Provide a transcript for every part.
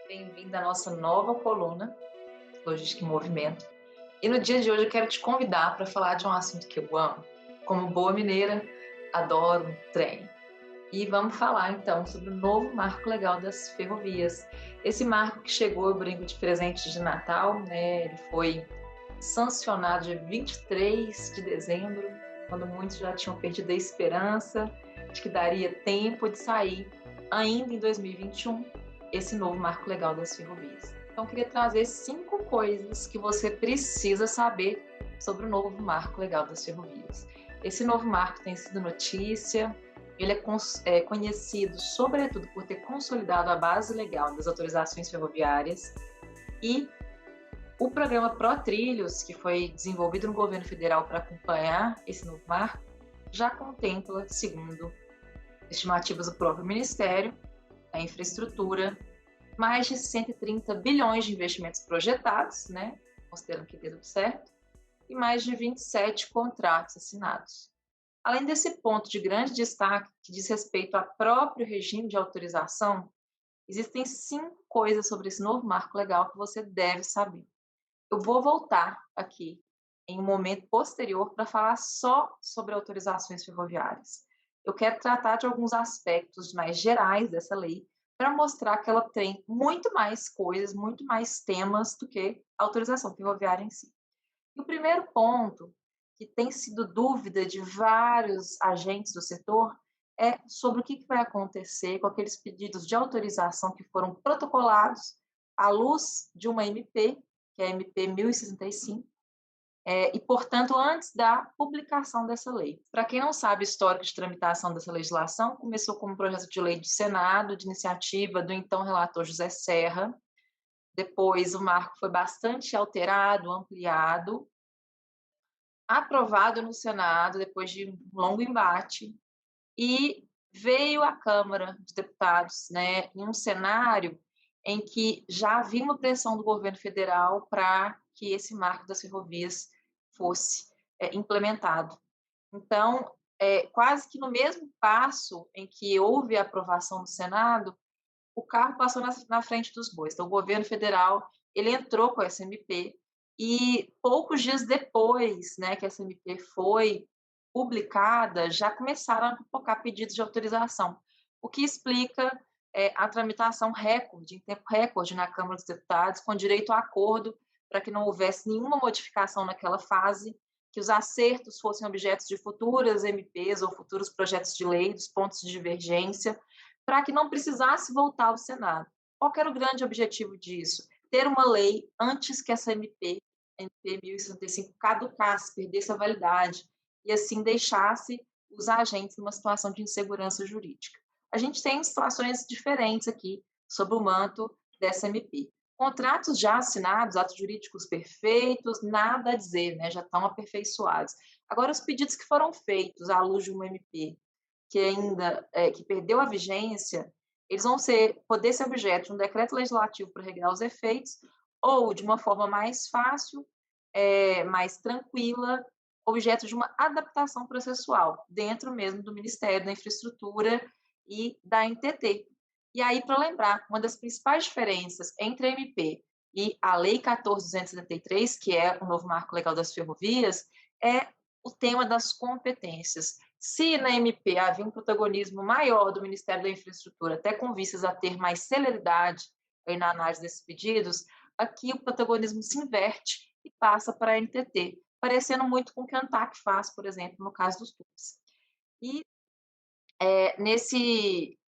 Bem-vindo à nossa nova coluna, Logística em Movimento. E no dia de hoje eu quero te convidar para falar de um assunto que eu amo. Como boa mineira, adoro um trem. E vamos falar então sobre o novo marco legal das ferrovias. Esse marco que chegou, eu brinco, de presente de Natal, né? Ele foi sancionado dia 23 de dezembro, quando muitos já tinham perdido a esperança de que daria tempo de sair ainda em 2021 esse novo marco legal das ferrovias. Então, eu queria trazer 5 coisas que você precisa saber sobre o novo marco legal das ferrovias. Esse novo marco tem sido notícia, ele é conhecido sobretudo por ter consolidado a base legal das autorizações ferroviárias e o programa ProTrilhos, que foi desenvolvido no governo federal para acompanhar esse novo marco, já contempla, segundo estimativas do próprio Ministério da Infraestrutura, mais de 130 bilhões de investimentos projetados, né, considerando que dê tudo certo, e mais de 27 contratos assinados. Além desse ponto de grande destaque, que diz respeito ao próprio regime de autorização, existem 5 coisas sobre esse novo marco legal que você deve saber. Eu vou voltar aqui em um momento posterior para falar só sobre autorizações ferroviárias. Eu quero tratar de alguns aspectos mais gerais dessa lei para mostrar que ela tem muito mais coisas, muito mais temas do que a autorização ferroviária em si. E o primeiro ponto, que tem sido dúvida de vários agentes do setor, é sobre o que vai acontecer com aqueles pedidos de autorização que foram protocolados à luz de uma MP, que é a MP 1065, e, portanto, antes da publicação dessa lei. Para quem não sabe o histórico de tramitação dessa legislação, começou como projeto de lei do Senado, de iniciativa do então relator José Serra. Depois, o marco foi bastante alterado, ampliado, aprovado no Senado, depois de um longo embate, e veio à Câmara dos Deputados, né, em um cenário em que já havia uma pressão do governo federal para que esse marco das ferrovias fosse implementado. Então, quase que no mesmo passo em que houve a aprovação do Senado, o carro passou na frente dos bois. Então, o governo federal ele entrou com essa MP e poucos dias depois, né, que essa MP foi publicada, já começaram a pipocar pedidos de autorização, o que explica a tramitação recorde, em tempo recorde na Câmara dos Deputados, com direito a acordo para que não houvesse nenhuma modificação naquela fase, que os acertos fossem objetos de futuras MPs ou futuros projetos de lei, dos pontos de divergência, para que não precisasse voltar ao Senado. Qual era o grande objetivo disso? Ter uma lei antes que essa MP 1065, caducasse, perdesse a validade, e assim deixasse os agentes numa situação de insegurança jurídica. A gente tem situações diferentes aqui sob o manto dessa MP. Contratos já assinados, atos jurídicos perfeitos, nada a dizer, né? Já estão aperfeiçoados. Agora, os pedidos que foram feitos à luz de uma MP que ainda que perdeu a vigência, eles vão poder ser objeto de um decreto legislativo para regular os efeitos, ou de uma forma mais fácil, mais tranquila, objeto de uma adaptação processual, dentro mesmo do Ministério da Infraestrutura e da NTT. E aí, para lembrar, uma das principais diferenças entre a MP e a Lei 14.273, que é o novo marco legal das ferrovias, é o tema das competências. Se na MP havia um protagonismo maior do Ministério da Infraestrutura, até com vistas a ter mais celeridade na análise desses pedidos, aqui o protagonismo se inverte e passa para a NTT, parecendo muito com o que a ANTAC faz, por exemplo, no caso dos tubos. E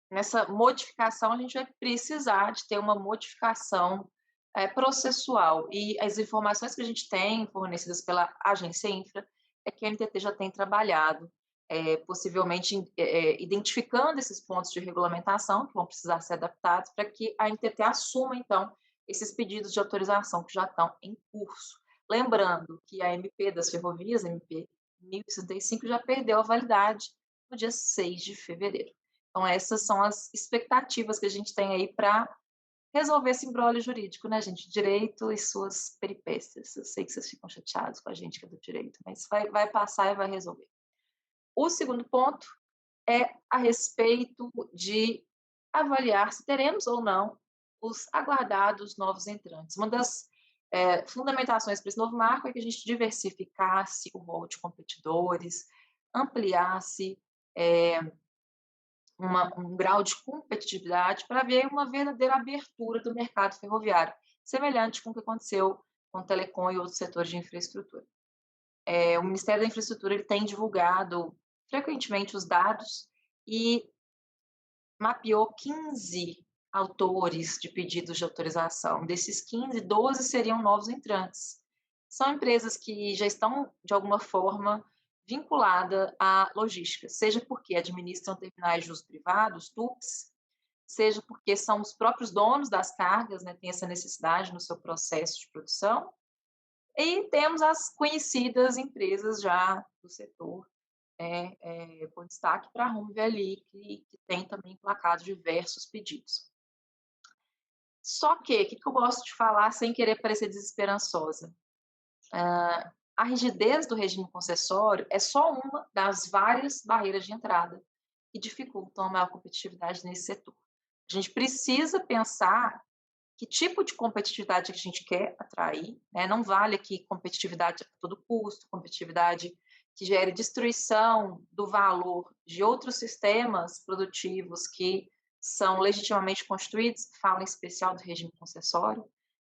nessa modificação, a gente vai precisar de ter uma modificação processual. E as informações que a gente tem, fornecidas pela Agência Infra, é que a NTT já tem trabalhado, possivelmente identificando esses pontos de regulamentação que vão precisar ser adaptados para que a NTT assuma, então, esses pedidos de autorização que já estão em curso. Lembrando que a MP das ferrovias, a MP 1065, já perdeu a validade no dia 6 de fevereiro. Então, essas são as expectativas que a gente tem aí para resolver esse imbróglio jurídico, né, gente? Direito e suas peripécias. Eu sei que vocês ficam chateados com a gente que é do direito, mas vai passar e vai resolver. O segundo ponto é a respeito de avaliar se teremos ou não os aguardados novos entrantes. Uma das fundamentações para esse novo marco é que a gente diversificasse o rol de competidores, ampliasse um grau de competitividade para ver uma verdadeira abertura do mercado ferroviário, semelhante com o que aconteceu com o telecom e outros setores de infraestrutura. O Ministério da Infraestrutura ele tem divulgado frequentemente os dados e mapeou 15 autores de pedidos de autorização. Desses 15, 12 seriam novos entrantes. São empresas que já estão, de alguma forma, vinculadas à logística, seja porque administram terminais de uso privados, TUPs, seja porque são os próprios donos das cargas, né, têm essa necessidade no seu processo de produção, e temos as conhecidas empresas já do setor, com destaque para a Rumo ali, que tem também emplacado diversos pedidos. Só que, o que eu gosto de falar sem querer parecer desesperançosa? A rigidez do regime concessório é só uma das várias barreiras de entrada que dificultam a maior competitividade nesse setor. A gente precisa pensar que tipo de competitividade que a gente quer atrair, né? Não vale aqui competitividade a todo custo, competitividade que gere destruição do valor de outros sistemas produtivos que são legitimamente construídos, falo em especial do regime concessório,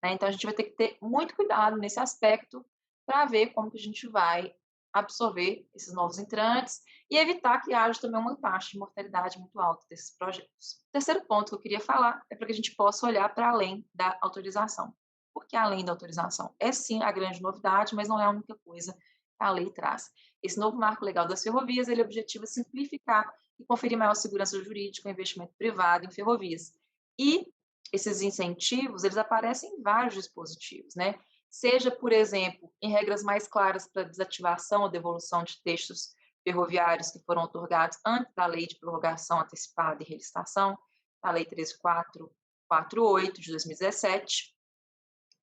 né? Então, a gente vai ter que ter muito cuidado nesse aspecto para ver como que a gente vai absorver esses novos entrantes e evitar que haja também uma taxa de mortalidade muito alta desses projetos. O terceiro ponto que eu queria falar é para que a gente possa olhar para além da autorização. Porque além da autorização é sim a grande novidade, mas não é a única coisa que a lei traz. Esse novo marco legal das ferrovias, ele objetiva simplificar e conferir maior segurança jurídica ao investimento privado em ferrovias. E esses incentivos, eles aparecem em vários dispositivos, né? Seja, por exemplo, em regras mais claras para desativação ou devolução de textos ferroviários que foram otorgados antes da Lei de Prorrogação Antecipada e Relicitação, a Lei 13448 de 2017.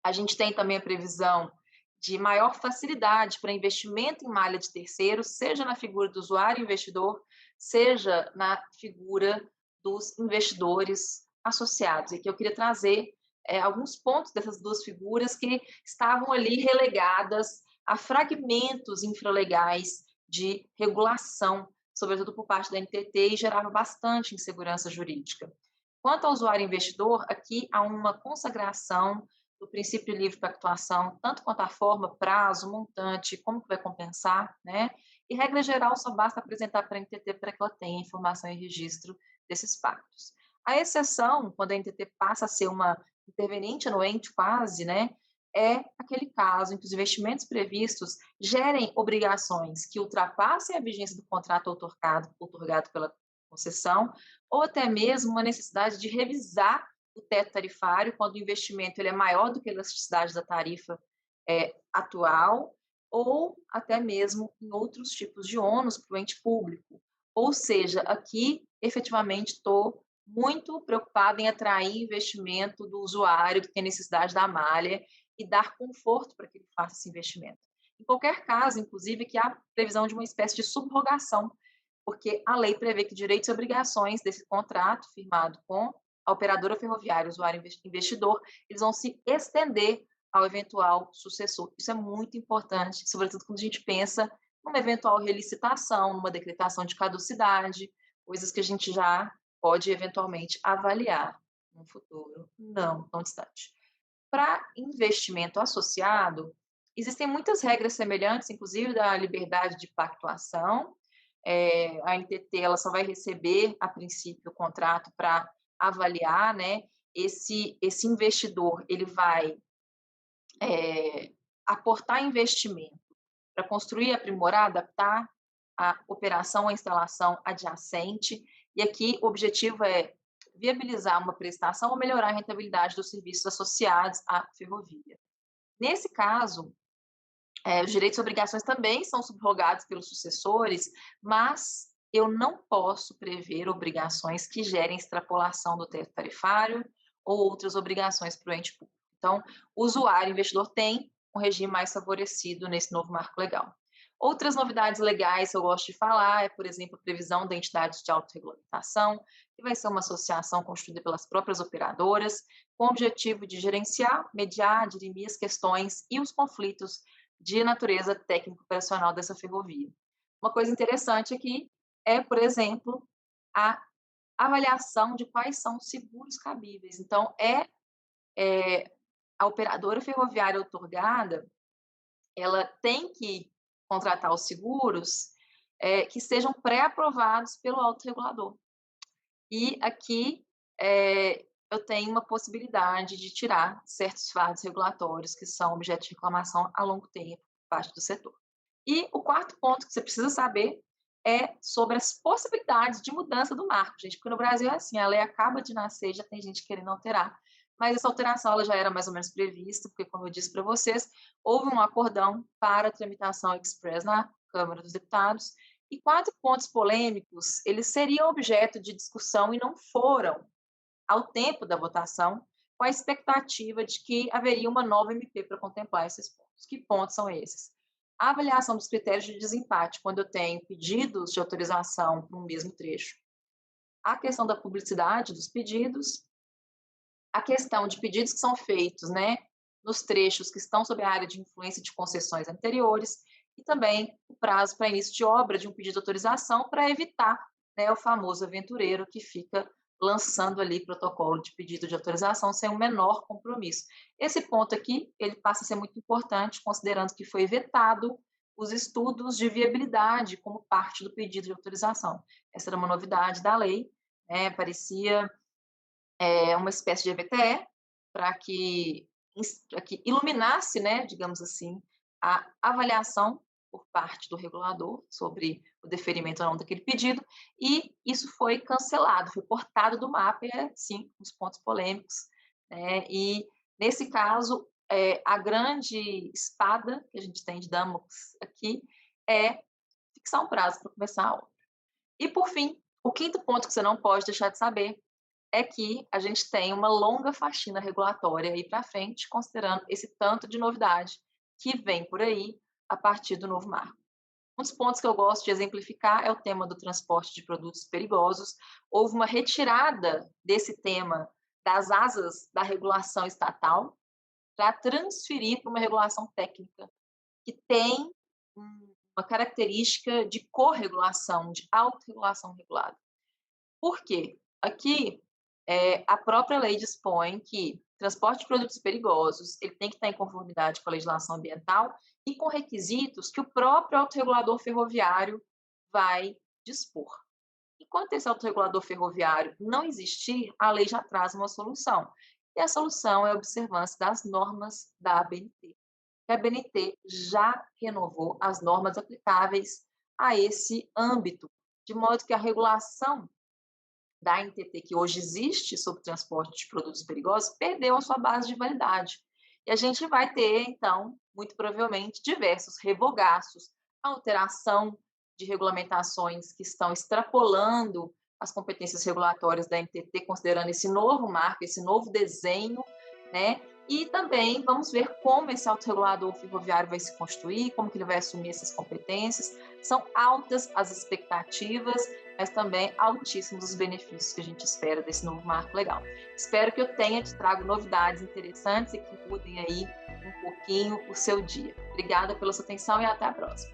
A gente tem também a previsão de maior facilidade para investimento em malha de terceiros, seja na figura do usuário investidor, seja na figura dos investidores associados. E que eu queria trazer alguns pontos dessas duas figuras que estavam ali relegadas a fragmentos infralegais de regulação, sobretudo por parte da NTT, e gerava bastante insegurança jurídica. Quanto ao usuário investidor, aqui há uma consagração do princípio livre para atuação, tanto quanto a forma, prazo, montante, como que vai compensar, né? E, regra geral, só basta apresentar para a NTT para que ela tenha informação e registro desses pactos. A exceção, quando a NTT passa a ser uma interveniente anuente quase, né, é aquele caso em que os investimentos previstos gerem obrigações que ultrapassem a vigência do contrato outorgado pela concessão, ou até mesmo uma necessidade de revisar o teto tarifário quando o investimento ele é maior do que a elasticidade da tarifa atual, ou até mesmo em outros tipos de ônus para o ente público. Ou seja, aqui, efetivamente, estou muito preocupada em atrair investimento do usuário que tem necessidade da malha e dar conforto para que ele faça esse investimento. Em qualquer caso, inclusive, que há previsão de uma espécie de subrogação, porque a lei prevê que direitos e obrigações desse contrato firmado com a operadora ferroviária, usuário investidor, eles vão se estender ao eventual sucessor. Isso é muito importante, sobretudo quando a gente pensa numa eventual relicitação, numa decretação de caducidade, coisas que a gente já pode eventualmente avaliar no futuro não tão distante. Para investimento associado, existem muitas regras semelhantes, inclusive da liberdade de pactuação. A NTT ela só vai receber, a princípio, o contrato para avaliar, né? Esse investidor ele vai aportar investimento para construir, aprimorar, adaptar a operação, a instalação adjacente. E aqui o objetivo é viabilizar uma prestação ou melhorar a rentabilidade dos serviços associados à ferrovia. Nesse caso, os direitos e obrigações também são subrogados pelos sucessores, mas eu não posso prever obrigações que gerem extrapolação do teto tarifário ou outras obrigações para o ente público. Então, o usuário, investidor, tem um regime mais favorecido nesse novo marco legal. Outras novidades legais que eu gosto de falar é, por exemplo, a previsão da entidade de autorregulamentação, que vai ser uma associação constituída pelas próprias operadoras, com o objetivo de gerenciar, mediar, dirimir as questões e os conflitos de natureza técnico-operacional dessa ferrovia. Uma coisa interessante aqui é, por exemplo, a avaliação de quais são os seguros cabíveis. Então, a operadora ferroviária outorgada, ela tem que contratar os seguros que sejam pré-aprovados pelo autorregulador. E aqui eu tenho uma possibilidade de tirar certos fardos regulatórios que são objeto de reclamação a longo tempo por parte do setor. E o quarto ponto que você precisa saber é sobre as possibilidades de mudança do marco, gente, porque no Brasil é assim, a lei acaba de nascer, já tem gente querendo alterar, mas essa alteração ela já era mais ou menos prevista, porque, como eu disse para vocês, houve um acordão para a tramitação express na Câmara dos Deputados, e 4 pontos polêmicos, eles seriam objeto de discussão e não foram ao tempo da votação, com a expectativa de que haveria uma nova MP para contemplar esses pontos. Que pontos são esses? A avaliação dos critérios de desempate, quando eu tenho pedidos de autorização para um mesmo trecho. A questão da publicidade dos pedidos, a questão de pedidos que são feitos, nos trechos que estão sob a área de influência de concessões anteriores, e também o prazo para início de obra de um pedido de autorização para evitar o famoso aventureiro que fica lançando ali protocolo de pedido de autorização sem o menor compromisso. Esse ponto aqui, ele passa a ser muito importante, considerando que foi vetado os estudos de viabilidade como parte do pedido de autorização. Essa era uma novidade da lei, parecia uma espécie de EVTE, para que iluminasse, digamos assim, a avaliação por parte do regulador sobre o deferimento ou não daquele pedido, e isso foi cancelado, foi cortado do mapa, e sim, os pontos polêmicos, e nesse caso, a grande espada que a gente tem de Damocles aqui é fixar um prazo para começar a obra. E, por fim, o quinto ponto que você não pode deixar de saber é que a gente tem uma longa faxina regulatória aí para frente, considerando esse tanto de novidade que vem por aí a partir do novo marco. Um dos pontos que eu gosto de exemplificar é o tema do transporte de produtos perigosos. Houve uma retirada desse tema das asas da regulação estatal para transferir para uma regulação técnica que tem uma característica de corregulação, de autorregulação regulada. Por quê? Aqui, a própria lei dispõe que transporte de produtos perigosos ele tem que estar em conformidade com a legislação ambiental e com requisitos que o próprio autorregulador ferroviário vai dispor. Enquanto esse autorregulador ferroviário não existir, a lei já traz uma solução. E a solução é a observância das normas da ABNT. A ABNT já renovou as normas aplicáveis a esse âmbito, de modo que a regulação da NTT, que hoje existe sobre transporte de produtos perigosos, perdeu a sua base de validade. E a gente vai ter, então, muito provavelmente, diversos revogaços, alteração de regulamentações que estão extrapolando as competências regulatórias da NTT, considerando esse novo marco, esse novo desenho, E também vamos ver como esse autorregulador ferroviário vai se constituir, como que ele vai assumir essas competências. São altas as expectativas, mas também altíssimos os benefícios que a gente espera desse novo marco legal. Espero que eu tenha te trago novidades interessantes e que mudem aí um pouquinho o seu dia. Obrigada pela sua atenção e até a próxima.